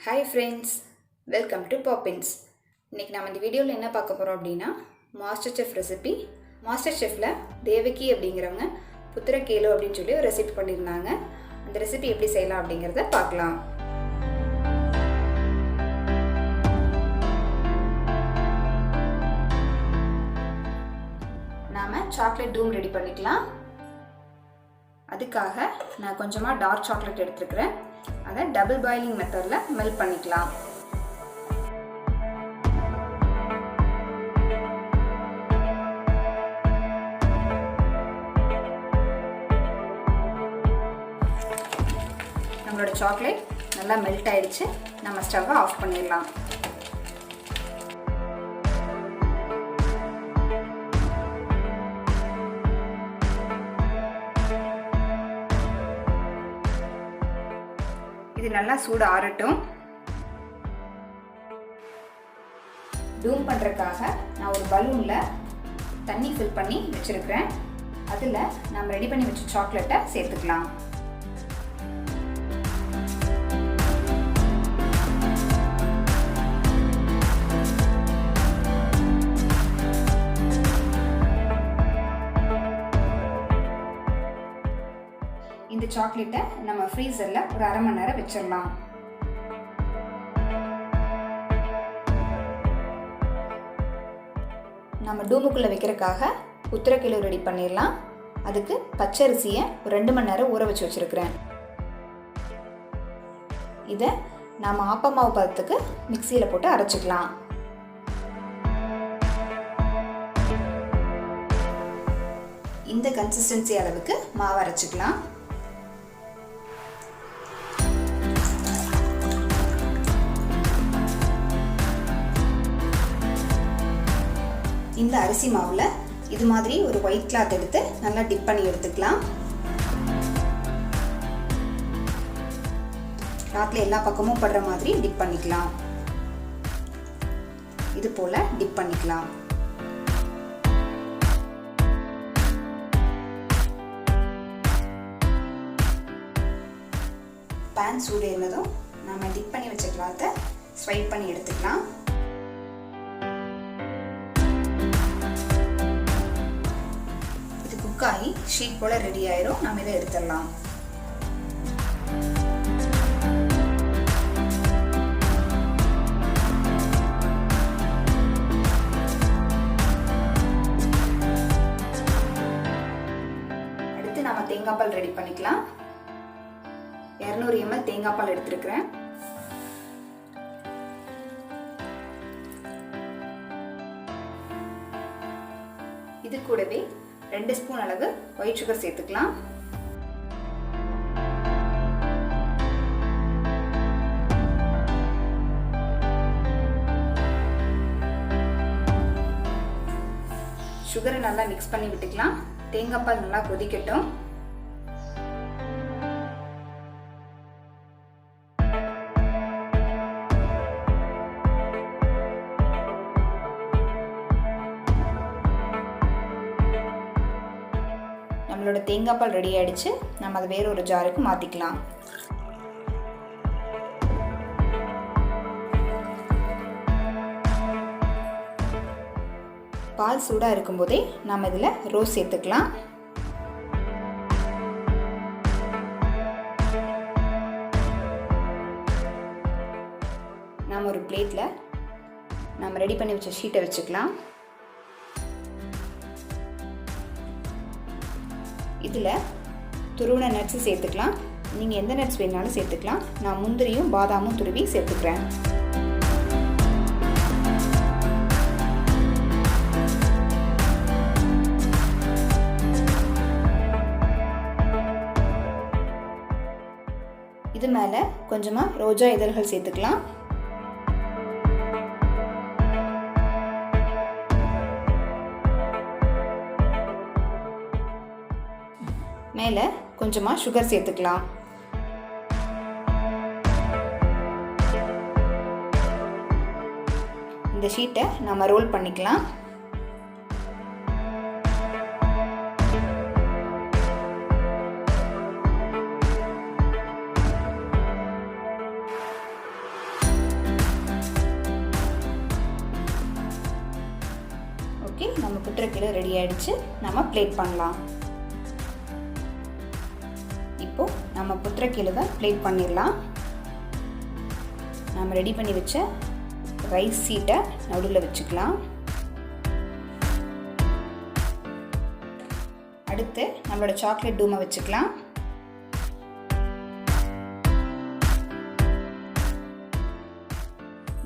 Hi friends, welcome to Poppins. இன்னைக்கு நாம இந்த வீடியோல என்ன பார்க்க போறோம் அப்படினா MasterChef Recipe. MasterChefல தேவகி அப்படிங்கறவங்க புத்திரகேலு அப்படினு சொல்லி ஒரு ரெசிபி பண்ணிருந்தாங்க. அந்த ரெசிபி எப்படி செய்யலாம் அப்படிங்கறத பார்க்கலாம். நாம சாக்லேட் டூம் ரெடி பண்ணிக்கலாம். அதுக்காக நான் கொஞ்சமா டார்க் சாக்லேட் எடுத்துக்கிறேன். அதை டபுள் பாயிலிங் மெத்தட்ல மெல்ட் பண்ணிக்கலாம். நம்மளோட சாக்லேட் நல்லா மெல்ட் ஆயிடுச்சு. நம்ம ஸ்டவ்வை ஆஃப் பண்ணிடலாம். இது நல்லா சூடு ஆறட்டும். டூம் பண்றதுக்காக நான் ஒரு பலூன்ல தண்ணி ஃபில் பண்ணி வச்சிருக்கேன். அதுல நாம ரெடி பண்ணி வச்ச சாக்லேட்டை சேர்த்துக்கலாம். இந்த சாக்லேட்டை நம்ம ஃப்ரீசர்ல ஒரு அரை மணி நேரம் வச்சிடலாம். நம்ம டூமுக்குள்ள வைக்கிறதுக்காக புத்திரகேலு ரெடி பண்ணிடலாம். அதுக்கு பச்சரிசியை ஒரு 2 மணி நேரம் ஊற வச்சு வச்சிருக்கிறேன். இதை நாம ஆப்பமாவு பதத்துக்கு மிக்சியில போட்டு அரைச்சிக்கலாம். இந்த கன்சிஸ்டன்சி அளவுக்கு மாவு அரைச்சிக்கலாம். இந்த அரிசி மாவுல இது மாதிரி ஒரு ஒயிட் கிளாத் எடுத்து நல்லா டிப் பண்ணி எடுத்துக்கலாம். கிளாத்ல எல்லா பக்கமும் படுற மாதிரி டிப் பண்ணிக்கலாம். இது போல டிப் பண்ணிக்கலாம். பேன் சூடு ஏறினதும் நாம டிப் பண்ணி வச்ச கிளாத்தை ஸ்வைப் பண்ணி எடுத்துக்கலாம். குக்காயி ஷீட் போல ரெடி ஆயிரும். நம்ம இதை எடுத்துடலாம். அடுத்து நாம தேங்காய் பால் ரெடி பண்ணிக்கலாம். 200 ml தேங்காய் பால் எடுத்துருக்கிறேன். இது கூடவே 2 ஸ்பூன் அளவு ஒயிட் சுகர் சேர்த்துக்கலாம். சுகரை நல்லா மிக்ஸ் பண்ணி விட்டுக்கலாம். தேங்காய் பால் நல்லா கொதிக்கட்டும். நம்மளோட தேங்காய் பால் ரெடி ஆயிடுச்சு. நம்ம அதை வேற ஒரு ஜாருக்கு மாத்திக்கலாம். பால் சூடா இருக்கும்போதே நம்ம இதுல ரோஸ் சேர்த்துக்கலாம். நாம ஒரு பிளேட்ல நம்ம ரெடி பண்ணி வச்ச ஷீட்டை வச்சுக்கலாம். இதில் துருவின நட்ஸ் சேர்த்துக்கலாம். நீங்கள் எந்த நட்ஸ் வேணாலும் சேர்த்துக்கலாம். நான் முந்திரியும் பாதாமும் துருவி சேர்த்துக்கிறேன். இது மேலே கொஞ்சமாக ரோஜா இதழ்கள் சேர்த்துக்கலாம். மேலே கொஞ்சமாக சுகர் சேர்த்துக்கலாம். இந்த ஷீட்டை நம்ம ரோல் பண்ணிக்கலாம். புத்திரக்கிழு ரெடி ஆகிடுச்சு. நம்ம பிளேட் பண்ணலாம். இப்போது நம்ம புத்திரக்கிழுவை பிளேட் பண்ணிடலாம். நம்ம ரெடி பண்ணி வச்ச ரைஸ் சீட்டை நடுவில் வச்சுக்கலாம். அடுத்து நம்மளோட சாக்லேட் டூமை வச்சுக்கலாம்.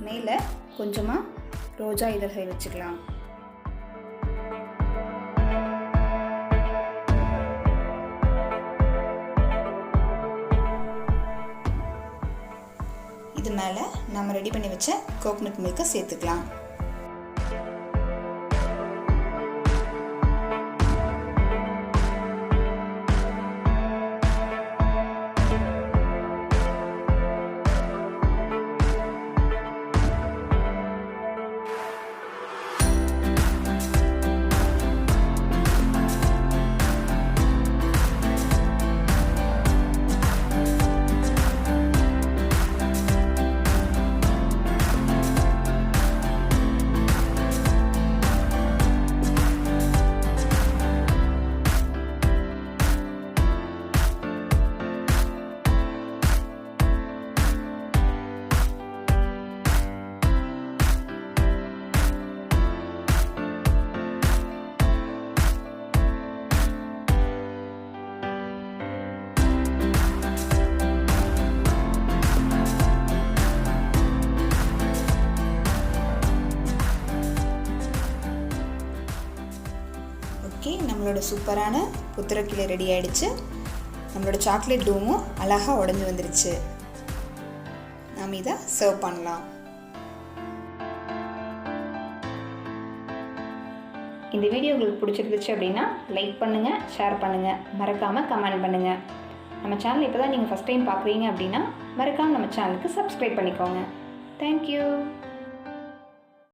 மேலே கொஞ்சமாக ரோஜா இதழ்கள் வச்சுக்கலாம். இது மேலே நம்ம ரெடி பண்ணி வச்ச கோகனட் மில்கை சேர்த்துக்கலாம். ஓகே, நம்மளோட சூப்பரான புத்திரக்கிழு ரெடி ஆகிடுச்சு. நம்மளோட சாக்லேட் டூமும் அழகாக உடஞ்சி வந்துருச்சு. நாம் இதை சர்வ் பண்ணலாம். இந்த வீடியோ உங்களுக்கு பிடிச்சிருந்துச்சு அப்படின்னா லைக் பண்ணுங்கள், ஷேர் பண்ணுங்கள், மறக்காமல் கமெண்ட் பண்ணுங்கள். நம்ம சேனல் இப்போ தான் நீங்கள் ஃபஸ்ட் டைம் பார்க்குறீங்க அப்படின்னா மறக்காமல் நம்ம சேனலுக்கு சப்ஸ்கிரைப் பண்ணிக்கோங்க. தேங்க்யூ.